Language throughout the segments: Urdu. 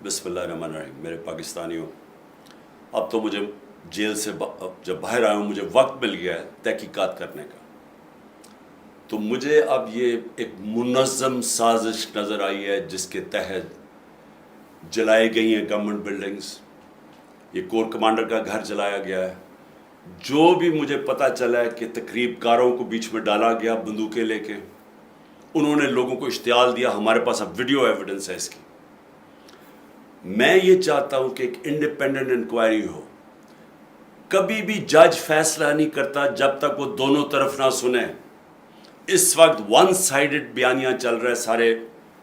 بسم اللہ الرحمن الرحیم. میرے پاکستانیوں، اب تو مجھے جیل سے جب باہر آیا ہوں مجھے وقت مل گیا ہے تحقیقات کرنے کا. تو مجھے اب یہ ایک منظم سازش نظر آئی ہے جس کے تحت جلائی گئی ہیں گورنمنٹ بلڈنگز. یہ کور کمانڈر کا گھر جلایا گیا ہے. جو بھی مجھے پتہ چلا ہے کہ تقریب کاروں کو بیچ میں ڈالا گیا بندوقیں لے کے، انہوں نے لوگوں کو اشتعال دیا. ہمارے پاس اب ویڈیو ایویڈنس ہے اس کی. میں یہ چاہتا ہوں کہ ایک انڈیپینڈنٹ انکوائری ہو. کبھی بھی جج فیصلہ نہیں کرتا جب تک وہ دونوں طرف نہ سنیں. اس وقت ون سائیڈڈ بیانیاں چل رہے سارے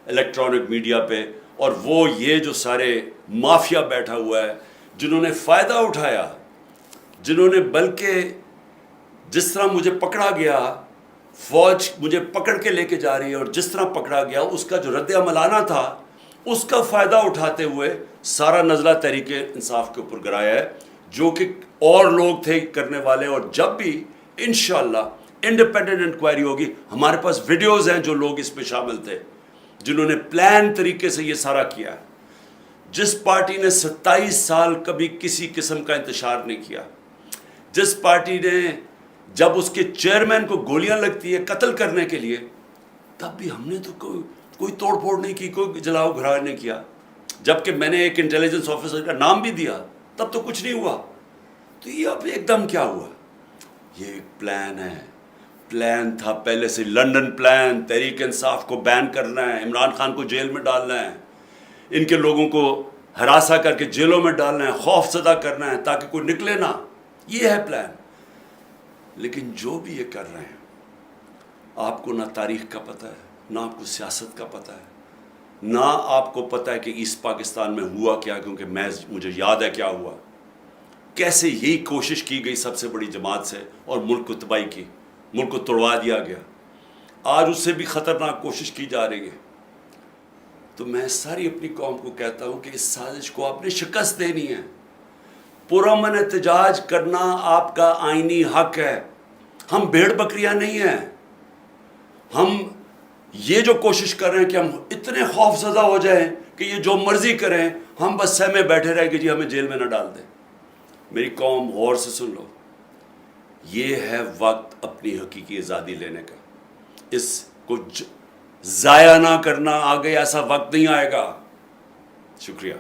الیکٹرانک میڈیا پہ، اور وہ یہ جو سارے مافیا بیٹھا ہوا ہے جنہوں نے فائدہ اٹھایا، جنہوں نے بلکہ جس طرح مجھے پکڑا گیا، فوج مجھے پکڑ کے لے کے جا رہی ہے اور جس طرح پکڑا گیا اس کا جو رد عمل آنا تھا اس کا فائدہ اٹھاتے ہوئے سارا نزلہ تحریک انصاف کے اوپر گرایا ہے، جو کہ اور لوگ تھے کرنے والے. اور جب بھی انشاءاللہ انڈیپینڈنٹ انکوائری ہوگی، ہمارے پاس ویڈیوز ہیں جو لوگ اس پہ شامل تھے جنہوں نے پلان طریقے سے یہ سارا کیا. جس پارٹی نے 27 سال کبھی کسی قسم کا انتشار نہیں کیا، جس پارٹی نے جب اس کے چیئرمین کو گولیاں لگتی ہے قتل کرنے کے لیے، تب بھی ہم نے تو کوئی توڑ پھوڑ نہیں کی، کوئی جلاؤ گھراؤ نہیں کیا. جبکہ میں نے ایک انٹیلیجنس آفیسر کا نام بھی دیا تب تو کچھ نہیں ہوا. تو یہ اب ایک دم کیا ہوا؟ یہ ایک پلان ہے. پلان تھا پہلے سے، لنڈن پلان. تحریک انصاف کو بین کرنا ہے، عمران خان کو جیل میں ڈالنا ہے، ان کے لوگوں کو ہراساں کر کے جیلوں میں ڈالنا ہے، خوف زدہ کرنا ہے تاکہ کوئی نکلے نہ. یہ ہے پلان. لیکن جو بھی یہ کر رہے ہیں، آپ کو نہ تاریخ کا پتہ ہے، نہ آپ کو سیاست کا پتہ ہے، نہ آپ کو پتہ ہے کہ ایسٹ پاکستان میں ہوا کیا، کیونکہ مجھے یاد ہے کیا ہوا. کیسے یہی کوشش کی گئی سب سے بڑی جماعت سے اور ملک کو تباہی کی، ملک کو توڑوا دیا گیا. آج اس سے بھی خطرناک کوشش کی جا رہی ہے. تو میں ساری اپنی قوم کو کہتا ہوں کہ اس سازش کو آپ نے شکست دینی ہے. پرامن احتجاج کرنا آپ کا آئینی حق ہے. ہم بھیڑ بکریاں نہیں ہیں. ہم یہ جو کوشش کر رہے ہیں کہ ہم اتنے خوف زدہ ہو جائیں کہ یہ جو مرضی کریں، ہم بس سہ میں بیٹھے رہے کہ جی ہمیں جیل میں نہ ڈال دیں. میری قوم غور سے سن لو، یہ ہے وقت اپنی حقیقی آزادی لینے کا. اس کو ضائع نہ کرنا. آگے ایسا وقت نہیں آئے گا. شکریہ.